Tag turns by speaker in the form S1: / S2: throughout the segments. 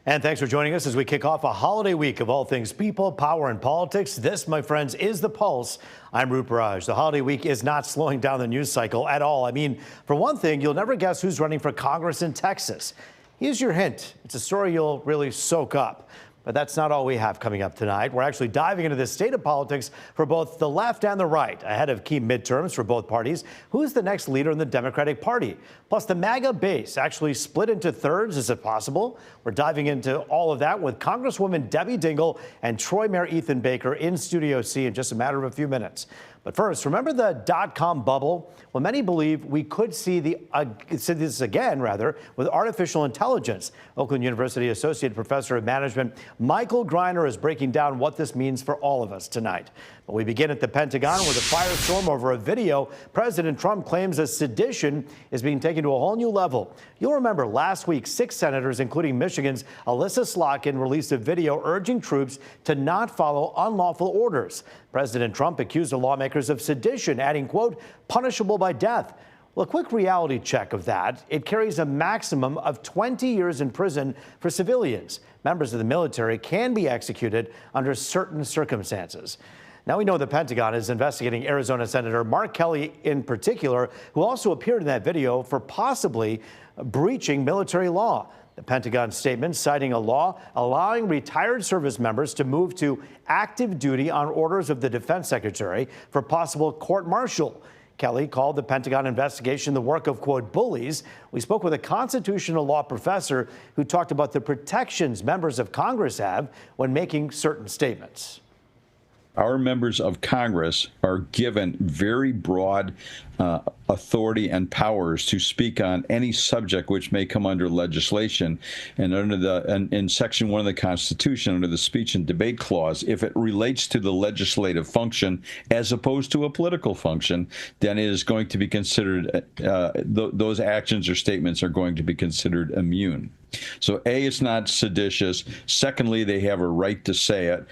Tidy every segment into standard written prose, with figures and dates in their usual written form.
S1: And thanks for joining us as we kick off a holiday week of all things people, power, and politics. This, my friends, is The Pulse. I'm Roop Raj. The holiday week is not slowing down the news cycle at all. I mean, for one thing, you'll never guess who's running for Congress in Texas. Here's your hint. It's a story you'll really soak up. But that's not all we have coming up tonight. We're actually diving into the state of politics for both the left and the right, ahead of key midterms for both parties. Who's the next leader in the Democratic Party? Plus, the MAGA base actually split into thirds. Is it possible? We're diving into all of that with Congresswoman Debbie Dingell and Troy Mayor Ethan Baker in Studio C in just a matter of a few minutes. But first, remember the dot-com bubble? Well, many believe we could see this again, with artificial intelligence. Oakland University Associate Professor of Management Michael Greiner is breaking down what this means for all of us tonight. But we begin at the Pentagon with a firestorm over a video President Trump claims as sedition is being taken to a whole new level. You'll remember last week, 6 senators, including Michigan's Alyssa Slotkin, released a video urging troops to not follow unlawful orders. President Trump accused the lawmakers of sedition, adding, quote, punishable by death. Well, a quick reality check of that. It carries a maximum of 20 years in prison for civilians. Members of the military can be executed under certain circumstances. Now we know the Pentagon is investigating Arizona Senator Mark Kelly in particular, who also appeared in that video for possibly breaching military law. The Pentagon statement citing a law allowing retired service members to move to active duty on orders of the defense secretary for possible court-martial. Kelly called the Pentagon investigation the work of, quote, bullies. We spoke with a constitutional law professor who talked about the protections members of Congress have when making certain statements.
S2: Our members of Congress are given very broad authority and powers to speak on any subject which may come under legislation. And in Section 1 of the Constitution, under the Speech and Debate Clause, if it relates to the legislative function as opposed to a political function, then it is going to be considered, those actions or statements are going to be considered immune. So A, it's not seditious. Secondly, they have a right to say it.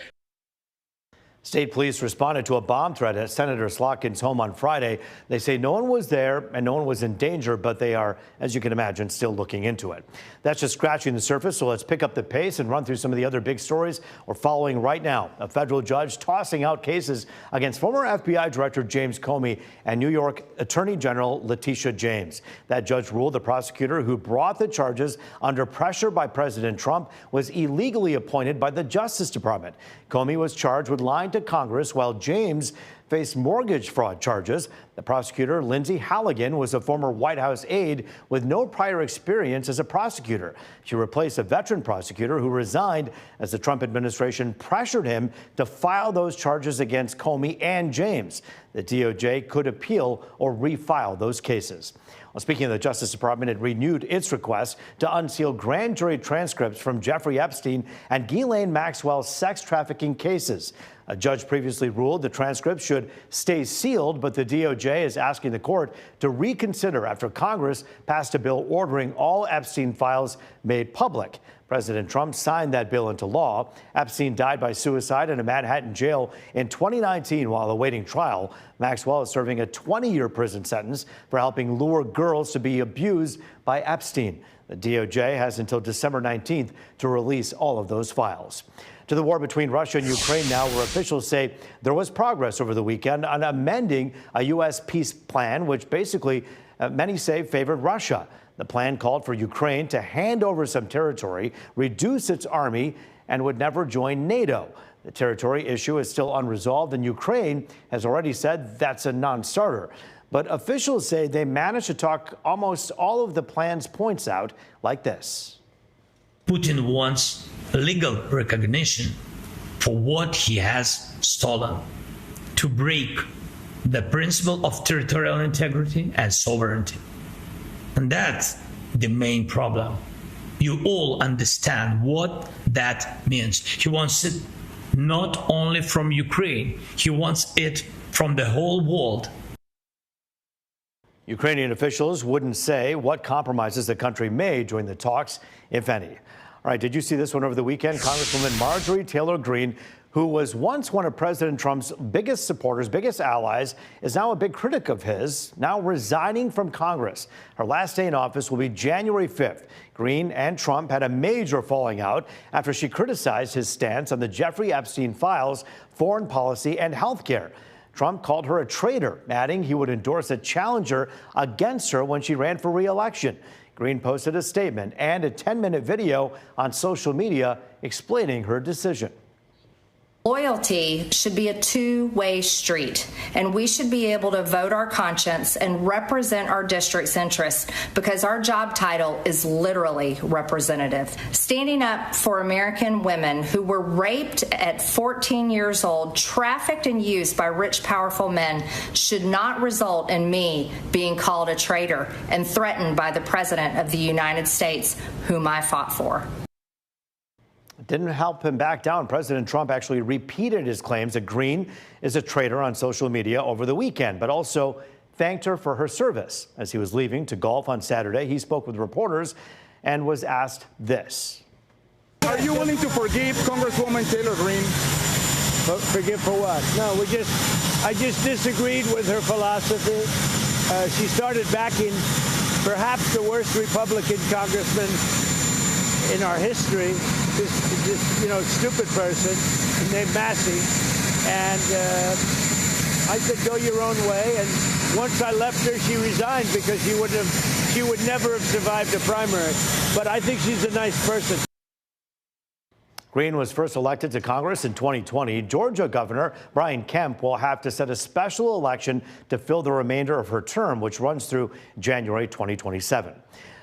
S1: State police responded to a bomb threat at Senator Slotkin's home on Friday. They say no one was there and no one was in danger, but they are, as you can imagine, still looking into it. That's just scratching the surface, so let's pick up the pace and run through some of the other big stories we're following right now. A federal judge tossing out cases against former FBI Director James Comey and New York Attorney General Letitia James. That judge ruled the prosecutor who brought the charges under pressure by President Trump was illegally appointed by the Justice Department. Comey was charged with lying to Congress, while James faced mortgage fraud charges. The prosecutor, Lindsay Halligan, was a former White House aide with no prior experience as a prosecutor. She replaced a veteran prosecutor who resigned as the Trump administration pressured him to file those charges against Comey and James. The DOJ could appeal or refile those cases. Well, speaking of the Justice Department, it renewed its request to unseal grand jury transcripts from Jeffrey Epstein and Ghislaine Maxwell's sex trafficking cases. A judge previously ruled the transcripts should stay sealed, but the DOJ is asking the court to reconsider after Congress passed a bill ordering all Epstein files made public. President Trump signed that bill into law. Epstein died by suicide in a Manhattan jail in 2019 while awaiting trial. Maxwell is serving a 20-year prison sentence for helping lure girls to be abused by Epstein. The DOJ has until December 19th to release all of those files. To the war between Russia and Ukraine now, where officials say there was progress over the weekend on amending a U.S. peace plan, which basically many say favored Russia. The plan called for Ukraine to hand over some territory, reduce its army, and would never join NATO. The territory issue is still unresolved, and Ukraine has already said that's a non-starter. But officials say they managed to talk almost all of the plan's points out like this.
S3: Putin wants legal recognition for what he has stolen, to break the principle of territorial integrity and sovereignty. And that's the main problem. You all understand what that means. He wants it not only from Ukraine, he wants it from the whole world.
S1: Ukrainian officials wouldn't say what compromises the country made during the talks, if any. All right, did you see this one over the weekend? Congresswoman Marjorie Taylor Greene, who was once one of President Trump's biggest supporters, biggest allies, is now a big critic of his, now resigning from Congress. Her last day in office will be January 5th. Greene and Trump had a major falling out after she criticized his stance on the Jeffrey Epstein files, foreign policy, and health care. Trump called her a traitor, adding he would endorse a challenger against her when she ran for re-election. Greene posted a statement and a 10-minute video on social media explaining her decision.
S4: Loyalty should be a two-way street, and we should be able to vote our conscience and represent our district's interests because our job title is literally representative. Standing up for American women who were raped at 14 years old, trafficked and used by rich, powerful men should not result in me being called a traitor and threatened by the President of the United States, whom I fought for.
S1: Didn't help him back down. President Trump actually repeated his claims that Greene is a traitor on social media over the weekend, but also thanked her for her service. As he was leaving to golf on Saturday, he spoke with reporters and was asked this.
S5: Are you willing to forgive Congresswoman Taylor Greene?
S6: Forgive for what? No, I just disagreed with her philosophy. She started backing perhaps the worst Republican congressman in our history, this stupid person named Massey. And I said, go your own way. And once I left her, she resigned because she would never have survived a primary. But I think she's a nice person.
S1: Greene was first elected to Congress in 2020. Georgia Governor Brian Kemp will have to set a special election to fill the remainder of her term, which runs through January 2027.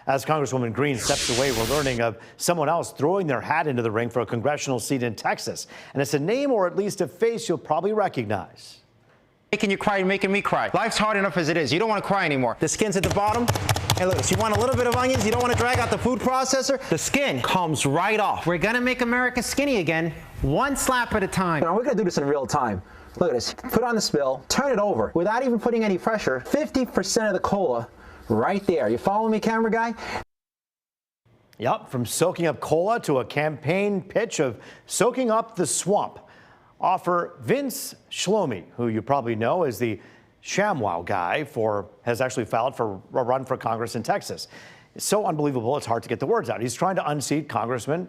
S1: As Congresswoman Greene steps away, we're learning of someone else throwing their hat into the ring for a congressional seat in Texas. And it's a name, or at least a face, you'll probably recognize.
S7: Making you cry, you're making me cry. Life's hard enough as it is. You don't want to cry anymore. The skin's at the bottom. Hey, look, you want a little bit of onions, you don't want to drag out the food processor, the skin comes right off. We're going to make America skinny again, one slap at a time.
S8: We're going to do this in real time. Look at this. Put on the spill, turn it over without even putting any pressure. 50% of the cola right there. You follow me, camera guy?
S1: Yep, from soaking up cola to a campaign pitch of soaking up the swamp. Offer Vince Shlomi, who you probably know is the ShamWow guy, has actually filed for a run for Congress in Texas. It's so unbelievable, it's hard to get the words out. He's trying to unseat Congressman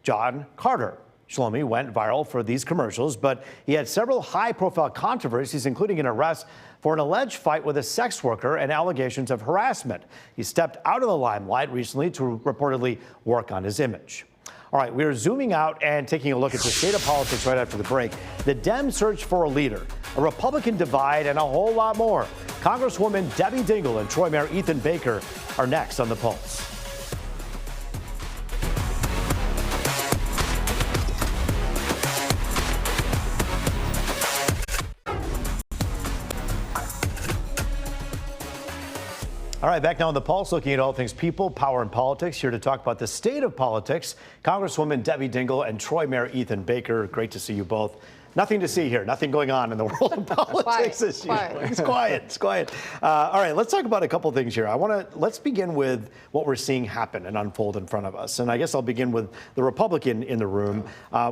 S1: John Carter. Shlomi went viral for these commercials, but he had several high-profile controversies, including an arrest for an alleged fight with a sex worker and allegations of harassment. He stepped out of the limelight recently to reportedly work on his image. All right, we are zooming out and taking a look at the state of politics right after the break. The Dems search for a leader, a Republican divide, and a whole lot more. Congresswoman Debbie Dingell and Troy Mayor Ethan Baker are next on The Pulse. All right, back now on The Pulse, looking at all things people, power, and politics. Here to talk about the state of politics, Congresswoman Debbie Dingell and Troy Mayor Ethan Baker. Great to see you both. Nothing to see here. Nothing going on in the world of politics this year. It's quiet. It's quiet. All right, let's talk about a couple things here. Let's begin with what we're seeing happen and unfold in front of us. And I guess I'll begin with the Republican in the room.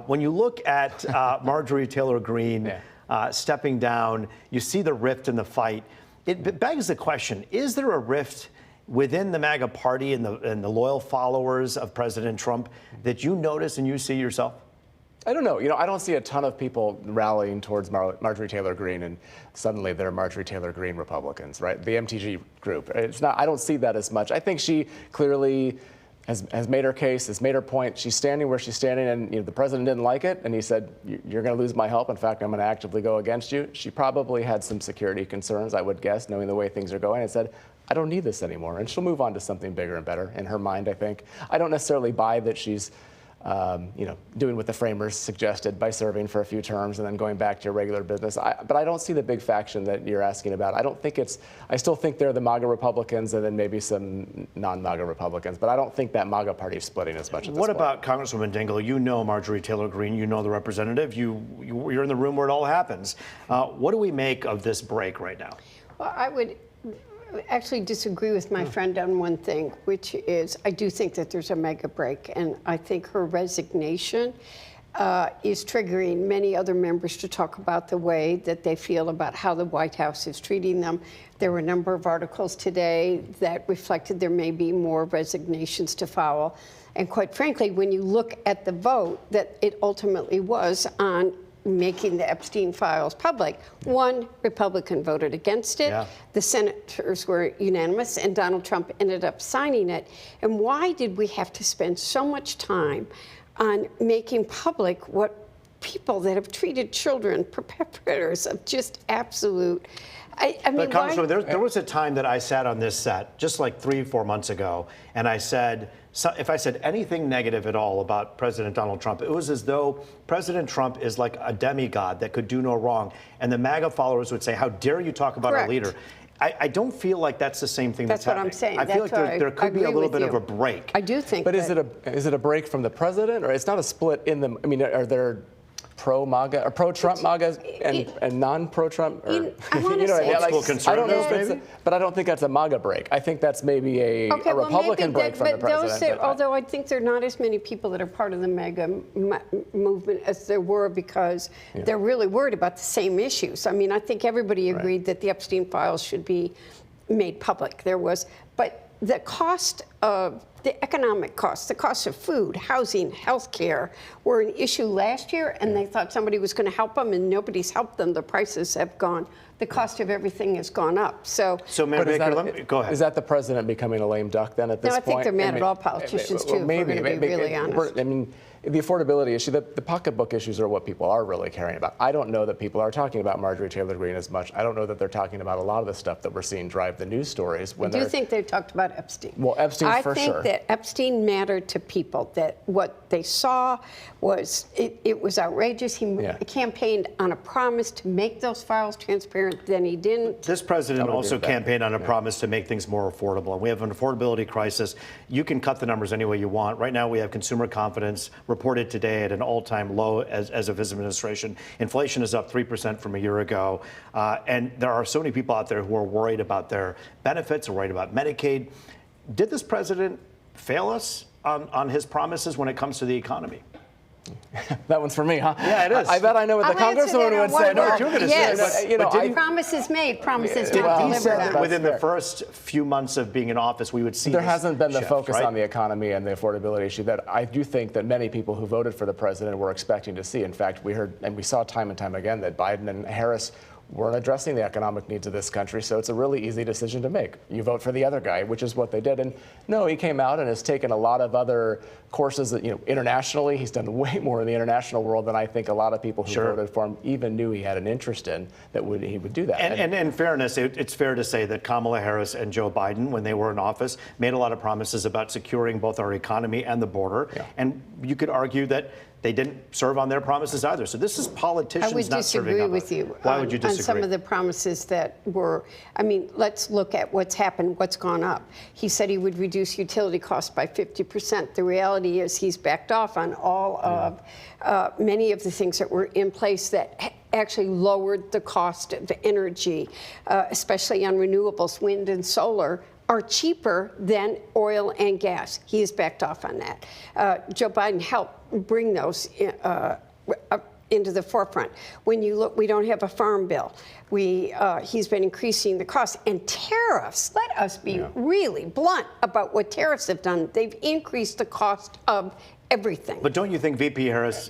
S1: When you look at Marjorie Taylor Greene stepping down, you see the rift in the fight. It begs the question, is there a rift within the MAGA party and the loyal followers of President Trump that you notice and you see yourself?
S9: I don't know. I don't see a ton of people rallying towards Marjorie Taylor Greene, and suddenly they're Marjorie Taylor Greene Republicans, right? The MTG group. It's not. I don't see that as much. I think she clearly has made her case, has made her point. She's standing where she's standing, and the president didn't like it, and he said, "You're going to lose my help. In fact, I'm going to actively go against you." She probably had some security concerns, I would guess, knowing the way things are going, and said, "I don't need this anymore," and she'll move on to something bigger and better in her mind. I think. I don't necessarily buy that she's doing what the framers suggested by serving for a few terms and then going back to your regular business. But I don't see the big faction that you're asking about. I still think they're the MAGA Republicans and then maybe some non-MAGA Republicans. But I don't think that MAGA party is splitting as much at this point.
S1: What about Congresswoman Dingell? You know Marjorie Taylor Greene. You know the representative. You're in the room where it all happens. What do we make of this break right now?
S10: Well, I would actually disagree with my friend on one thing, which is I do think that there's a mega break, and I think her resignation is triggering many other members to talk about the way that they feel about how the White House is treating them. There were a number of articles today that reflected there may be more resignations to follow. And quite frankly, when you look at the vote that it ultimately was on making the Epstein files public, one Republican voted against it. Yeah. The senators were unanimous, and Donald Trump ended up signing it. And why did we have to spend so much time on making public what people that have treated children, perpetrators of just absolute... I mean,
S1: but Congresswoman, there was a time that I sat on this set, just like 3-4 months ago, and I said, if I said anything negative at all about President Donald Trump, it was as though President Trump is like a demigod that could do no wrong. And the MAGA followers would say, how dare you talk about our leader? I don't feel like that's the same thing that's happening.
S10: That's what I'm saying.
S1: I feel like there could be a little bit of a break.
S10: I do think
S9: But is it a break from the president, or it's not a split in the... I mean, are there pro-MAGA or pro-Trump MAGA and non-pro-Trump?
S10: I want to say
S1: I don't know
S9: if it's but I don't think that's a MAGA break. I think that's maybe a Republican break from the president.
S10: Although I think there are not as many people that are part of the MAGA movement as there were, because they're really worried about the same issues. I mean, I think everybody agreed that the Epstein files should be made public. But the cost of the economic costs, the cost of food, housing, health care were an issue last year, and they thought somebody was going to help them, and nobody's helped them. The prices have gone. The cost of everything has gone up. So
S1: Mayor Baker, go ahead.
S9: Is that the president becoming a lame duck then at this point?
S10: No, I think they're mad at all politicians, too, if we're going to be really honest.
S9: I mean, the affordability issue, the pocketbook issues are what people are really caring about. I don't know that people are talking about Marjorie Taylor Greene as much. I don't know that they're talking about a lot of the stuff that we're seeing drive the news stories.
S10: I do think they talked about Epstein.
S9: Well, Epstein for sure.
S10: I think that Epstein mattered to people, that what they saw was, it was outrageous. He campaigned on a promise to make those files transparent, then he didn't.
S1: This president also campaigned on a promise to make things more affordable. And we have an affordability crisis. You can cut the numbers any way you want. Right now we have consumer confidence reported today at an all-time low as of his administration. Inflation is up 3% from a year ago. And there are so many people out there who are worried about their benefits, are worried about Medicaid. Did this president fail us on his promises when it comes to the economy?
S9: That one's for me, huh?
S1: Yeah, it is.
S9: I bet I know what the congresswoman would say.
S10: Promises made, promises not delivered.
S1: He said that within the first few months of being in office, we would see
S9: there hasn't been the focus
S1: right?
S9: on the economy and the affordability issue that I do think that many people who voted for the president were expecting to see. In fact, we heard and we saw time and time again that Biden and Harris weren't addressing the economic needs of this country, so it's a really easy decision to make. You vote for the other guy, which is what they did. And no, he came out and has taken a lot of other courses that, internationally, he's done way more in the international world than I think a lot of people who voted for him even knew he had an interest in, that he would do that.
S1: And in fairness, it's fair to say that Kamala Harris and Joe Biden, when they were in office, made a lot of promises about securing both our economy and the border. Yeah. And you could argue that they didn't serve on their promises either. So this is politicians not serving up.
S10: I would disagree with you.
S1: Why would you disagree?
S10: On some of the promises that were, let's look at what's happened, what's gone up. He said he would reduce utility costs by 50%. The reality is he's backed off on all of many of the things that were in place that actually lowered the cost of energy, especially on renewables, wind and solar, are cheaper than oil and gas. He has backed off on that. Joe Biden helped bring those into the forefront. When you look, we don't have a farm bill. He's been increasing the cost. And tariffs, let us be really blunt about what tariffs have done. They've increased the cost of everything.
S1: But don't you think VP Harris,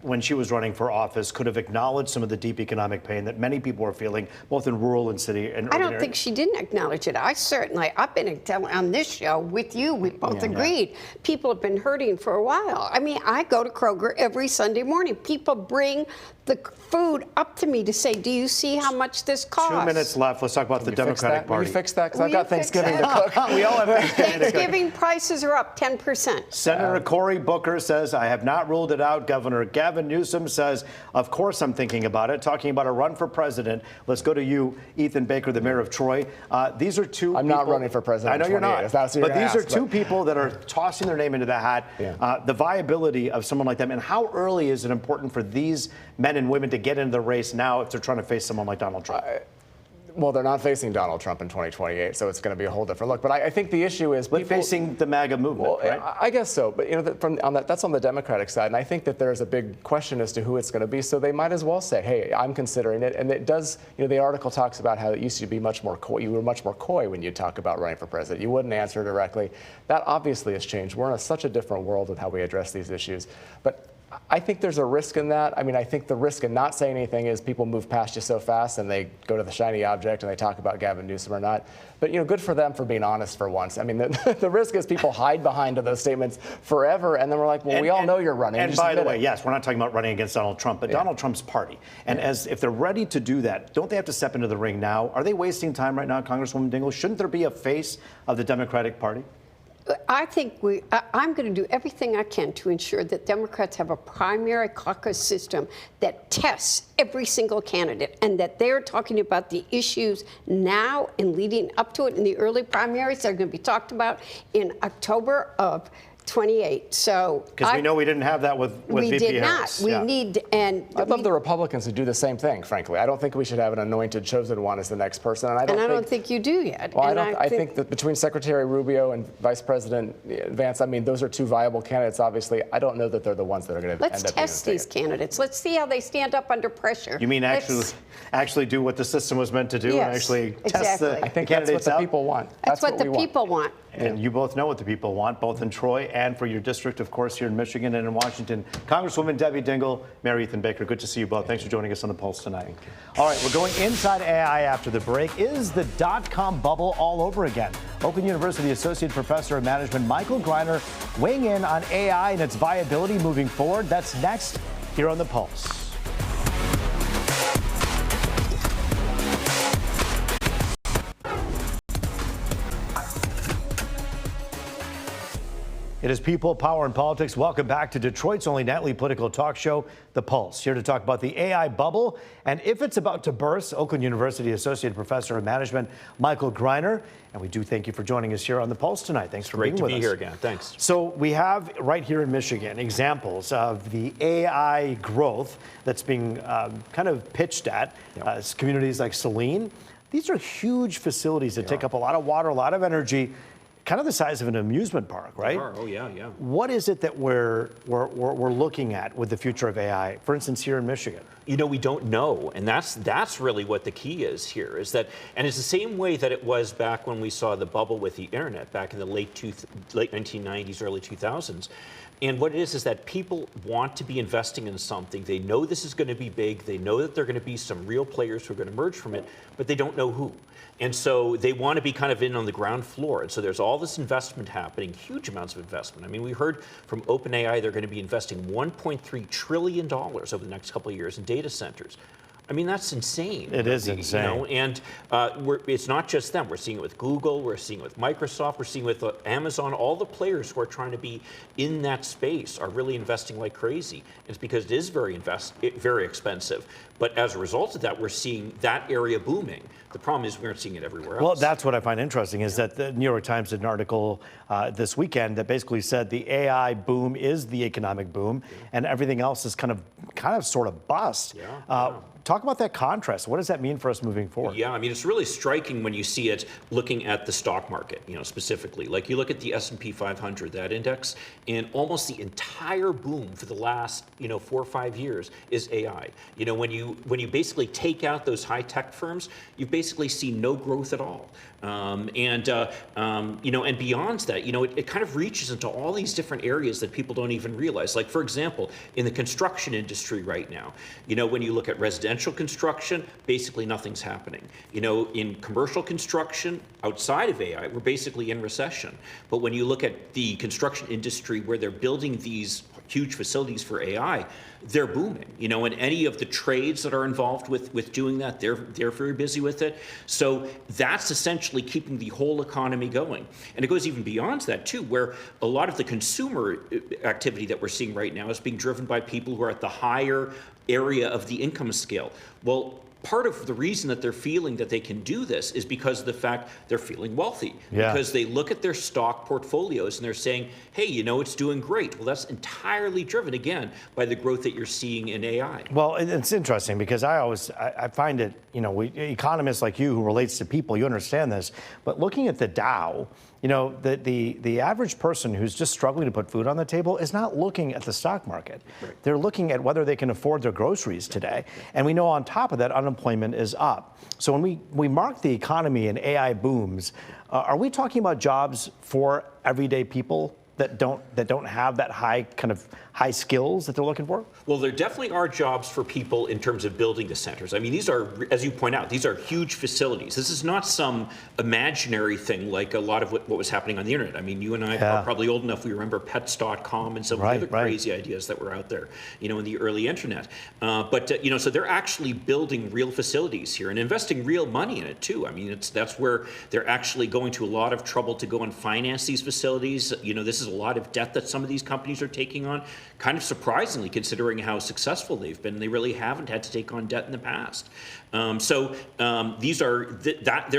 S1: when she was running for office, could have acknowledged some of the deep economic pain that many people are feeling, both in rural and city and urban
S10: I don't
S1: areas?
S10: think she didn't acknowledge it. I've been on this show with you. We both agreed. People have been hurting for a while. I go to Kroger every Sunday morning. People bring the food up to me to say, do you see how much this costs?
S1: 2 minutes left. Let's talk about the Democratic Party.
S9: Will you fix that? Because I've got Thanksgiving to cook.
S1: We all have Thanksgiving to cook.
S10: Thanksgiving prices are up 10%.
S1: Senator Cory Booker says, I have not ruled it out. Governor Gavin Newsom says, of course I'm thinking about it. Talking about a run for president. Let's go to you, Ethan Baker, the mayor of Troy. These are two
S9: I'm not running for president.
S1: I know you're not.
S9: But
S1: these are two people that are tossing their name into the hat. The viability of someone like them, and how early is it important for these men and women to get into the race now if they're trying to face someone like Donald Trump?
S9: Well, they're not facing Donald Trump in 2028, so it's going to be a whole different look. But I think the issue is
S1: but facing the MAGA movement, right?
S9: I guess so. But that's on the Democratic side, and I think that there's a big question as to who it's going to be. So they might as well say, "Hey, I'm considering it." And it does. The article talks about how it used to be much more coy. You were much more coy when you talk about running for president. You wouldn't answer directly. That obviously has changed. We're in such a different world with how we address these issues. But I think there's a risk in that. I mean, I think the risk in not saying anything is people move past you so fast and they go to the shiny object and they talk about Gavin Newsom or not. But, good for them for being honest for once. I mean, the risk is people hide behind those statements forever, and then we're like, well, we all know you're running.
S1: And by the way, yes, we're not talking about running against Donald Trump, but Donald Trump's party. And if they're ready to do that, don't they have to step into the ring now? Are they wasting time right now, Congresswoman Dingell? Shouldn't there be a face of the Democratic Party?
S10: I think I'm going to do everything I can to ensure that Democrats have a primary caucus system that tests every single candidate, and that they're talking about the issues now and leading up to it in the early primaries. They're going to be talked about in October of 28. So
S1: because we know we didn't have that with
S10: we
S1: VP
S10: did
S1: Harris.
S10: not. We need, and
S9: I'd love the Republicans to do the same thing. Frankly, I don't think we should have an anointed, chosen one as the next person. And I don't think you
S10: do yet.
S9: Well, I think that between Secretary Rubio and Vice President Vance, I mean, those are two viable candidates. Obviously, I don't know that they're the ones that are going to end up.
S10: Let's test these candidates. Let's see how they stand up under pressure.
S1: You mean actually do what the system was meant to do, and actually test the
S9: I think
S1: candidates
S9: that's what the people want.
S10: That's what the people want.
S1: And you both know what the people want, both in Troy and for your district, of course, here in Michigan and in Washington. Congresswoman Debbie Dingell, Mayor Ethan Baker, good to see you both. Thanks for joining us on The Pulse tonight. All right, we're going inside AI after the break. Is the dot-com bubble all over again? Oakland University Associate Professor of Management Michael Greiner weighing in on AI and its viability moving forward. That's next here on The Pulse. It is People, Power, and Politics. Welcome back to Detroit's only nightly political talk show, The Pulse. Here to talk about the AI bubble and if it's about to burst, Oakland University Associate Professor of Management Michael Greiner. And we do thank you for joining us here on The Pulse tonight. Thanks for being with us.
S11: Great to be here again. Thanks.
S1: So we have right here in Michigan examples of the AI growth that's being kind of pitched at communities like Saline. These are huge facilities that take up a lot of water, a lot of energy. Kind of the size of an amusement park, right?
S11: Oh, yeah.
S1: What is it that we're looking at with the future of AI, for instance, here in Michigan?
S11: We don't know, and that's really what the key is here, is that, and it's the same way that it was back when we saw the bubble with the internet back in the late 1990s, early 2000s. And what it is that people want to be investing in something. They know this is going to be big. They know that there are going to be some real players who are going to emerge from it, but they don't know who. And so they want to be kind of in on the ground floor. And so there's all this investment happening, huge amounts of investment. I mean, we heard from OpenAI they're going to be investing $1.3 trillion over the next couple of years in data centers. I mean, that's insane.
S1: It is insane.
S11: And it's not just them. We're seeing it with Google. We're seeing it with Microsoft. We're seeing it with Amazon. All the players who are trying to be in that space are really investing like crazy. It's because it is very expensive. But as a result of that, we're seeing that area booming. The problem is we aren't seeing it everywhere else.
S1: Well, that's what I find interesting is that the New York Times did an article this weekend that basically said the AI boom is the economic boom, and everything else is kind of sort of bust. Talk about that contrast. What does that mean for us moving forward?
S11: Yeah, I mean, it's really striking when you see it looking at the stock market, specifically. Like you look at the S&P 500, that index, and almost the entire boom for the last, 4 or 5 years is AI. When you basically take out those high-tech firms, you basically see no growth at all. And beyond that, it kind of reaches into all these different areas that people don't even realize. Like, for example, in the construction industry right now, when you look at residential construction, basically nothing's happening. In commercial construction, outside of AI, we're basically in recession. But when you look at the construction industry where they're building these huge facilities for AI, they're booming. And any of the trades that are involved with doing that, they're very busy with it. So that's essentially keeping the whole economy going. And it goes even beyond that too, where a lot of the consumer activity that we're seeing right now is being driven by people who are at the higher area of the income scale. Well, part of the reason that they're feeling that they can do this is because of the fact they're feeling wealthy.
S1: Yeah.
S11: Because they look at their stock portfolios and they're saying, hey, it's doing great. Well, that's entirely driven, again, by the growth that you're seeing in AI.
S1: Well, it's interesting because I find it, economists like you who relates to people, you understand this, but looking at the Dow, the average person who's just struggling to put food on the table is not looking at the stock market.
S11: Right.
S1: They're looking at whether they can afford their groceries today. And we know on top of that, unemployment is up. So when we mark the economy and AI booms, are we talking about jobs for everyday people that don't have that high skills that they're looking for?
S11: Well, there definitely are jobs for people in terms of building the centers. I mean, these are, as you point out, these are huge facilities. This is not some imaginary thing like a lot of what was happening on the internet. I mean, you and I are probably old enough, we remember pets.com and some of the other crazy ideas that were out there, in the early internet. So they're actually building real facilities here and investing real money in it too. I mean, that's where they're actually going to a lot of trouble to go and finance these facilities. This is a lot of debt that some of these companies are taking on, kind of surprisingly considering how successful they've been. They really haven't had to take on debt in the past. There's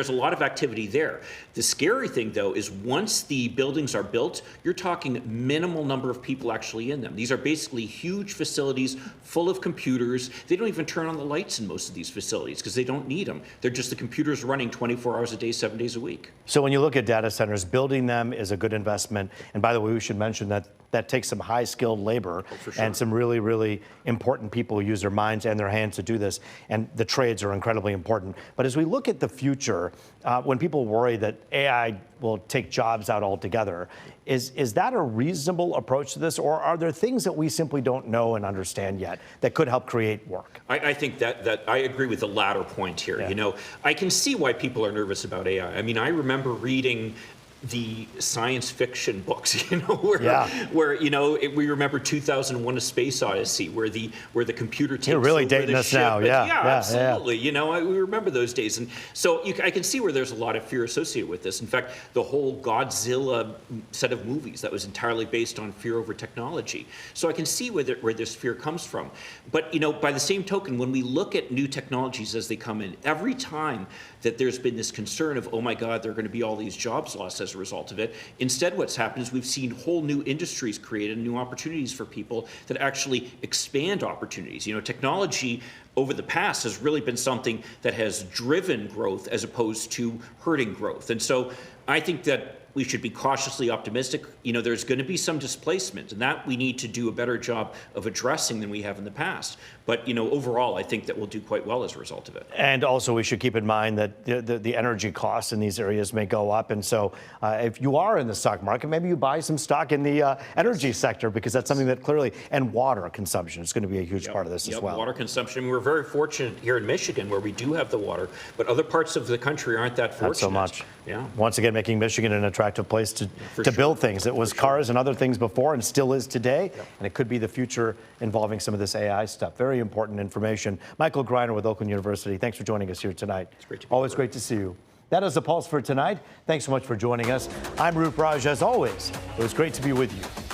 S11: a lot of activity there. The scary thing, though, is once the buildings are built, you're talking minimal number of people actually in them. These are basically huge facilities full of computers. They don't even turn on the lights in most of these facilities because they don't need them. They're just the computers running 24 hours a day, 7 days a week.
S1: So when you look at data centers, building them is a good investment. And by the way, we should mention that takes some high-skilled labor and some really, really important people who use their minds and their hands to do this. And the trades are incredibly important. But as we look at the future, when people worry that AI will take jobs out altogether, is that a reasonable approach to this? Or are there things that we simply don't know and understand yet that could help create work?
S11: I think that I agree with the latter point here.
S1: Yeah.
S11: I can see why people are nervous about AI. I mean, I remember reading the science fiction books, where we remember 2001: A Space Odyssey, where the computer takes
S1: You're really
S11: over
S1: dating
S11: the
S1: us
S11: ship.
S1: now,
S11: Absolutely. We remember those days, and so I can see where there's a lot of fear associated with this. In fact, the whole Godzilla set of movies that was entirely based on fear over technology. So I can see where this fear comes from. But by the same token, when we look at new technologies as they come in, every time that there's been this concern of, oh my God, there are going to be all these jobs lost as a result of it. Instead, what's happened is we've seen whole new industries created, new opportunities for people that actually expand opportunities. Technology over the past has really been something that has driven growth as opposed to hurting growth. And so I think that we should be cautiously optimistic. There's going to be some displacement, and that we need to do a better job of addressing than we have in the past. But overall, I think that we'll do quite well as a result of it.
S1: And also, we should keep in mind that the energy costs in these areas may go up. And so, if you are in the stock market, maybe you buy some stock in the energy sector, because that's something that clearly, and water consumption is going to be a huge part of this as well.
S11: Water consumption. We're very fortunate here in Michigan where we do have the water, but other parts of the country aren't that fortunate.
S1: Not so much.
S11: Yeah.
S1: Once again, making Michigan an attractive place to build things. It was cars and other things before and still is today. And it could be the future involving some of this AI stuff. Very important information. Michael Greiner with Oakland University. Thanks for joining us here tonight.
S11: It's great to be
S1: Always great to see you. That is the Pulse for tonight. Thanks so much for joining us. I'm Roop Raj. As always, it was great to be with you.